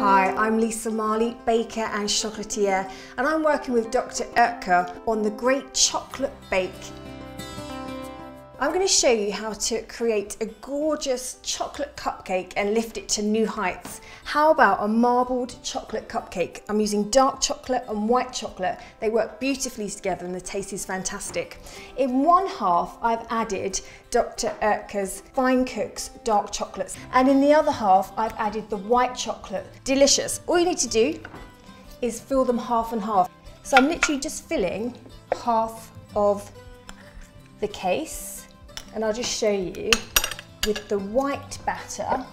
Hi, I'm Lisa Marley, baker and chocolatier, and I'm working with Dr. Oetker on the Great Chocolate Bake. I'm going to show you how to create a gorgeous chocolate cupcake and lift it to new heights. How about a marbled chocolate cupcake? I'm using dark chocolate and white chocolate. They work beautifully together and the taste is fantastic. In one half, I've added Dr. Oetker's Fine Cooks dark chocolates, and in the other half, I've added the white chocolate. Delicious. All you need to do is fill them half and half. So I'm literally just filling half of the case. And I'll just show you with the white batter,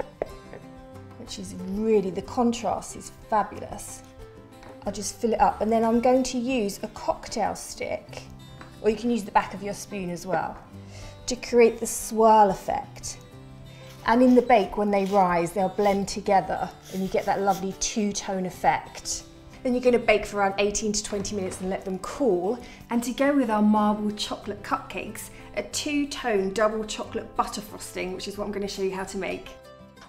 which is really, the contrast is fabulous. I'll just fill it up, and then I'm going to use a cocktail stick, or you can use the back of your spoon as well, to create the swirl effect. And in the bake, when they rise, they'll blend together and you get that lovely two-tone effect. Then you're going to bake for around 18 to 20 minutes and let them cool. And to go with our marbled chocolate cupcakes, a two-tone double chocolate butter frosting, which is what I'm going to show you how to make.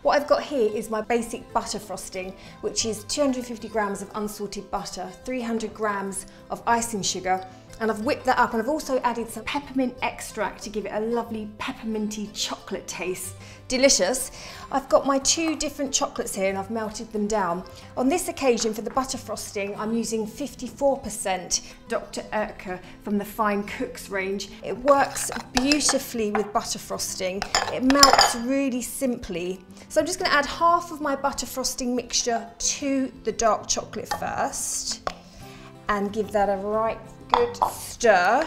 What I've got here is my basic butter frosting, which is 250 grams of unsalted butter, 300 grams of icing sugar, and I've whipped that up, and I've also added some peppermint extract to give it a lovely pepperminty chocolate taste. Delicious. I've got my two different chocolates here and I've melted them down. On this occasion, for the butter frosting, I'm using 54% Dr. Oetker from the Fine Cooks range. It works beautifully with butter frosting. It melts really simply. So I'm just going to add half of my butter frosting mixture to the dark chocolate first and give that a right good stir,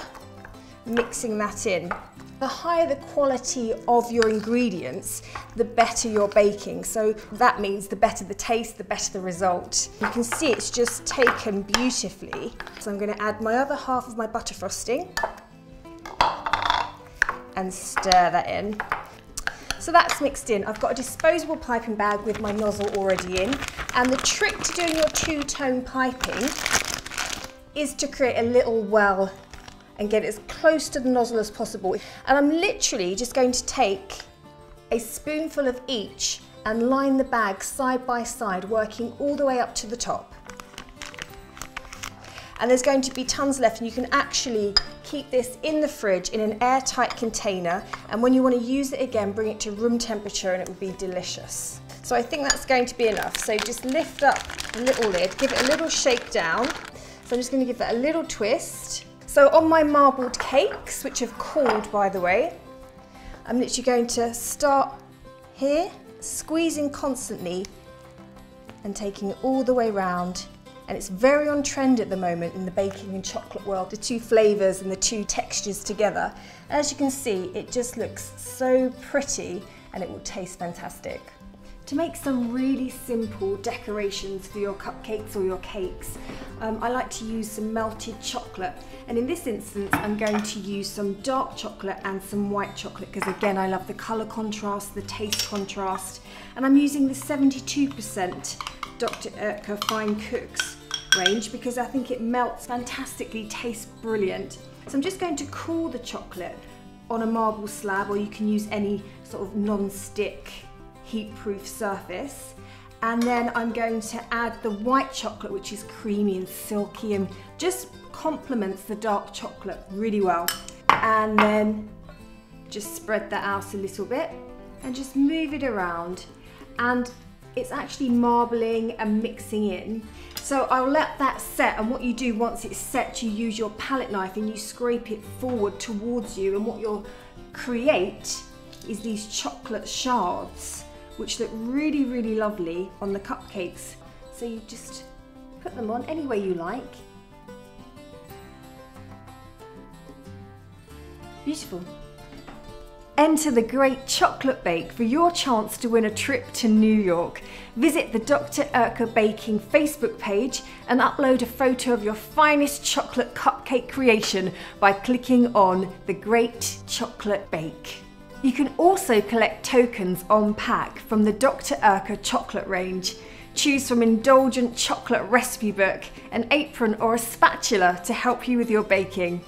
mixing that in. The higher the quality of your ingredients, the better your baking. So that means the better the taste, the better the result. You can see it's just taken beautifully. So I'm going to add my other half of my butter frosting and stir that in. So that's mixed in. I've got a disposable piping bag with my nozzle already in. And the trick to doing your two-tone piping is to create a little well and get it as close to the nozzle as possible. And I'm literally just going to take a spoonful of each and line the bag side by side, working all the way up to the top. And there's going to be tons left, and you can actually keep this in the fridge in an airtight container, and when you want to use it again, bring it to room temperature and it will be delicious. So I think that's going to be enough. So just lift up the little lid, give it a little shake down. So I'm just going to give that a little twist. So on my marbled cakes, which have cooled by the way, I'm literally going to start here, squeezing constantly and taking it all the way round. And it's very on trend at the moment in the baking and chocolate world, the two flavours and the two textures together. As you can see, it just looks so pretty and it will taste fantastic. To make some really simple decorations for your cupcakes or your cakes, I like to use some melted chocolate, and in this instance I'm going to use some dark chocolate and some white chocolate because again I love the colour contrast, the taste contrast, and I'm using the 72% Dr. Oetker Fine Cooks range because I think it melts fantastically, tastes brilliant. So I'm just going to cool the chocolate on a marble slab, or you can use any sort of non-stick heat-proof surface, and then I'm going to add the white chocolate, which is creamy and silky and just complements the dark chocolate really well. And then just spread that out a little bit and just move it around, and it's actually marbling and mixing in. So I'll let that set, and what you do once it's set, you use your palette knife and you scrape it forward towards you, and what you'll create is these chocolate shards which look really, really lovely on the cupcakes. So you just put them on any way you like. Beautiful. Enter the Great Chocolate Bake for your chance to win a trip to New York. Visit the Dr. Oetker Baking Facebook page and upload a photo of your finest chocolate cupcake creation by clicking on the Great Chocolate Bake. You can also collect tokens on pack from the Dr. Oetker chocolate range. Choose from indulgent chocolate recipe book, an apron or a spatula to help you with your baking.